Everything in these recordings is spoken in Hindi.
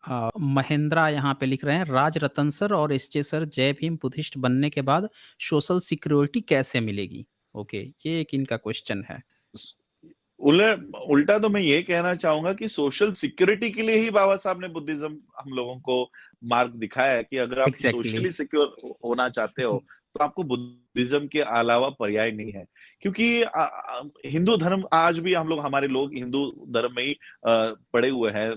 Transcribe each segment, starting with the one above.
महेंद्रा यहाँ पे लिख रहे हैं, राज रतन सर और एसजे सर, जय भीम बुद्धिस्ट बनने के बाद सोशल सिक्योरिटी कैसे मिलेगी? ओके, ये एक इनका क्वेश्चन है। उल्टा तो मैं ये कहना चाहूंगा कि सोशल सिक्योरिटी के लिए ही बाबा साहब ने बुद्धिज्म हम लोगों को मार्ग दिखाया है कि अगर आप एग्जैक्टली। सोशली सिक्योर होना चाहते हो तो आपको बुद्धिज्म के अलावा पर्याय नहीं है। क्योंकि हिंदू धर्म आज भी हम लोग हमारे लोग हिंदू धर्म में ही पड़े हुए हैं,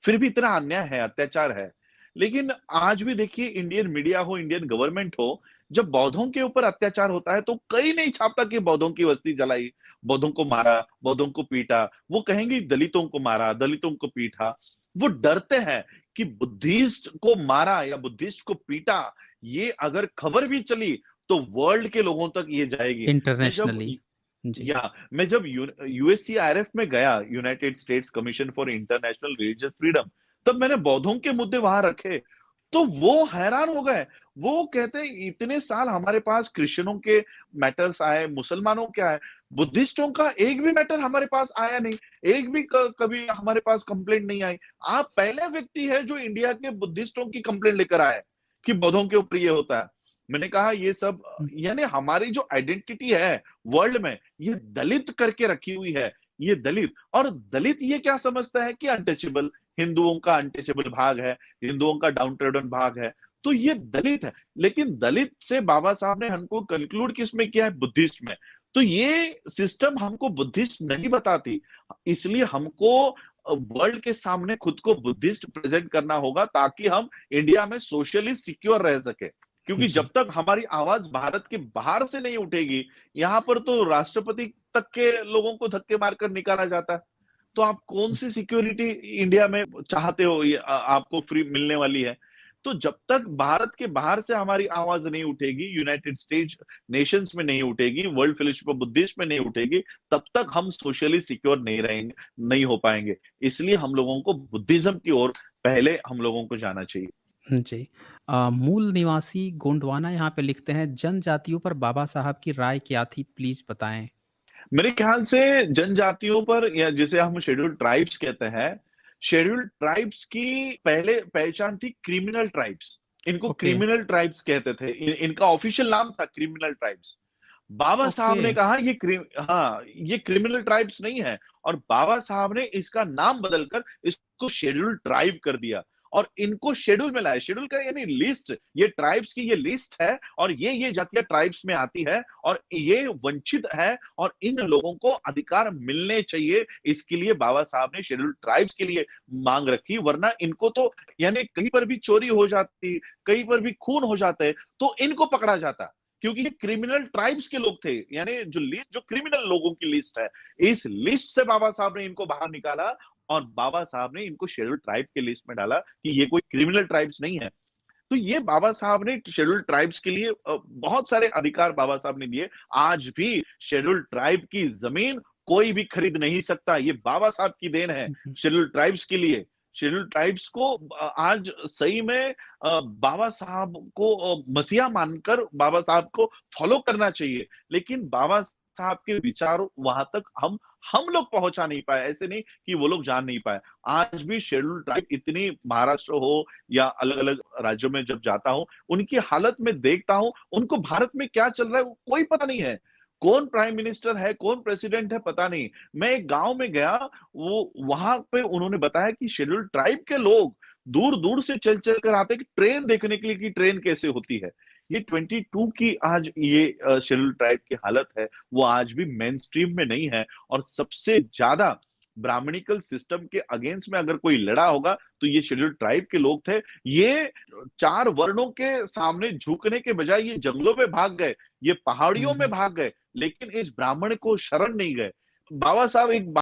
फिर भी इतना अन्याय है, अत्याचार है। लेकिन आज भी देखिए, इंडियन मीडिया हो, इंडियन गवर्नमेंट हो, जब बौद्धों के ऊपर अत्याचार होता है तो कहीं नहीं छापता कि बौद्धों की बस्ती जलाई, बौद्धों को मारा, बौद्धों को पीटा। वो कहेंगे दलितों को मारा, दलितों को पीटा। वो डरते हैं कि बुद्धिस्ट को मारा या बुद्धिस्ट को पीटा, ये अगर खबर भी चली तो वर्ल्ड के लोगों तक ये जाएगी। मैं जब इंटरनेशनली। जी। मैं जब यूएससीआईआरएफ में गया, United states commission for international religious freedom, तब मैंने बौद्धों के मुद्दे वहां रखे, तो वो हैरान हो गए। वो कहते हैं इतने साल हमारे पास क्रिश्चियनों के मैटर्स आए, मुसलमानों के आए, बुद्धिस्टों का एक भी मैटर हमारे पास आया नहीं, एक भी कभी हमारे पास कंप्लेंट नहीं आई। आप पहले व्यक्ति है जो इंडिया के बुद्धिस्टों की कंप्लेंट लेकर आए कि बौद्धों के ऊपर ये होता है। मैंने कहा ये सब, यानी हमारी जो आइडेंटिटी है वर्ल्ड में, ये दलित करके रखी हुई है। ये दलित, और दलित ये क्या समझता है कि अनटचेबल, हिंदुओं का अनटचेबल भाग है, हिंदुओं का डाउन ट्रोडन भाग है, तो ये दलित है। लेकिन दलित से बाबा साहब ने हमको कंक्लूड किसमें किया है? बुद्धिस्ट में। तो ये सिस्टम हमको बुद्धिस्ट नहीं बताती, इसलिए हमको वर्ल्ड के सामने खुद को बुद्धिस्ट प्रेजेंट करना होगा ताकि हम इंडिया में सोशली सिक्योर रह सके। क्योंकि जब जी। तक हमारी आवाज भारत के बाहर से नहीं उठेगी, यहां पर तो राष्ट्रपति तक के लोगों को धक्के मारकर निकाला जाता है। तो आप कौन सी सिक्योरिटी इंडिया में चाहते हो, ये आपको फ्री मिलने वाली है? तो जब तक भारत के बाहर से हमारी आवाज नहीं उठेगी, यूनाइटेड स्टेट्स नेशंस में नहीं उठेगी, वर्ल्ड फेलोशिप ऑफ बुद्धिस्ट में नहीं उठेगी, तब तक हम सोशली सिक्योर नहीं रहेंगे, नहीं हो पाएंगे। इसलिए हम लोगों को बुद्धिज्म की ओर पहले हम लोगों को जाना चाहिए। जी। मूल निवासी गोंडवाना यहाँ पे लिखते हैं, जनजातियों पर बाबा साहब की राय क्या थी, प्लीज बताएं। मेरे ख्याल से जनजातियों पर, या जिसे हम शेड्यूल्ड ट्राइब्स कहते हैं, शेड्यूल्ड ट्राइब्स की पहले पहचान थी क्रिमिनल ट्राइब्स। इनको ओके। क्रिमिनल ट्राइब्स कहते थे, इनका ऑफिशियल नाम था क्रिमिनल ट्राइब्स। बाबा साहब ओके। ने कहा ये क्रिमिनल ट्राइब्स नहीं है, और बाबा साहब ने इसका नाम बदलकर इसको शेड्यूल्ड ट्राइब कर दिया और इनको शेड्यूल में लाया। शेड्यूल का यानी लिस्ट, ये ट्राइब्स की ये लिस्ट है, और ये जातियां ट्राइब्स में आती है, और ये वंचित है, और इन लोगों को अधिकार मिलने चाहिए। इसके लिए बाबा साहब ने शेड्यूल ट्राइब्स के लिए मांग रखी, वरना इनको तो, यानी कहीं पर भी चोरी हो जाती, कहीं पर भी खून हो जाता है, तो इनको पकड़ा जाता, क्योंकि ये क्रिमिनल ट्राइब्स के लोग थे। यानी जो लिस्ट, जो क्रिमिनल लोगों की लिस्ट है, इस लिस्ट से बाबा साहब ने इनको बाहर निकाला, और बाबा साहब ने इनको शेड्यूल ट्राइब के लिस्ट में डाला कि ये कोई क्रिमिनल ट्राइब्स नहीं है। तो ये बाबा साहब ने शेड्यूल ट्राइब्स के लिए बहुत सारे अधिकार बाबा साहब ने दिए। आज भी शेड्यूल ट्राइब की जमीन कोई भी खरीद नहीं सकता, ये बाबा साहब की देन है शेड्यूल ट्राइब्स के लिए। शेड्यूल ट्राइब्स को आज सही में बाबा साहब को मसीहा मानकर बाबा साहब को फॉलो करना चाहिए। लेकिन बाबा साहब के विचार वहां तक हम लोग पहुंचा नहीं पाए, ऐसे नहीं कि वो लोग जान नहीं पाए। आज भी शेड्यूल ट्राइब इतनी, महाराष्ट्र हो या अलग अलग राज्यों में जब जाता हूं, उनकी हालत में देखता हूं, उनको भारत में क्या चल रहा है वो कोई पता नहीं है। कौन प्राइम मिनिस्टर है, कौन प्रेसिडेंट है, पता नहीं। मैं एक गांव में गया, वो वहां पे उन्होंने बताया कि शेड्यूल ट्राइब के लोग दूर दूर से चल चल कर आते हैं कि ट्रेन देखने के लिए कि ट्रेन कैसे होती है। ये 22 की आज ये शेड्यूल ट्राइब की हालत है, वो आज भी मेन स्ट्रीम में नहीं है। और सबसे ज्यादा ब्राह्मणिकल सिस्टम के अगेंस्ट में अगर कोई लड़ा होगा तो ये शेड्यूल ट्राइब के लोग थे। ये चार वर्णों के सामने झुकने के बजाय ये जंगलों में भाग गए, ये पहाड़ियों में भाग गए, लेकिन इस ब्राह्मण को शरण नहीं गए। बाबा साहब एक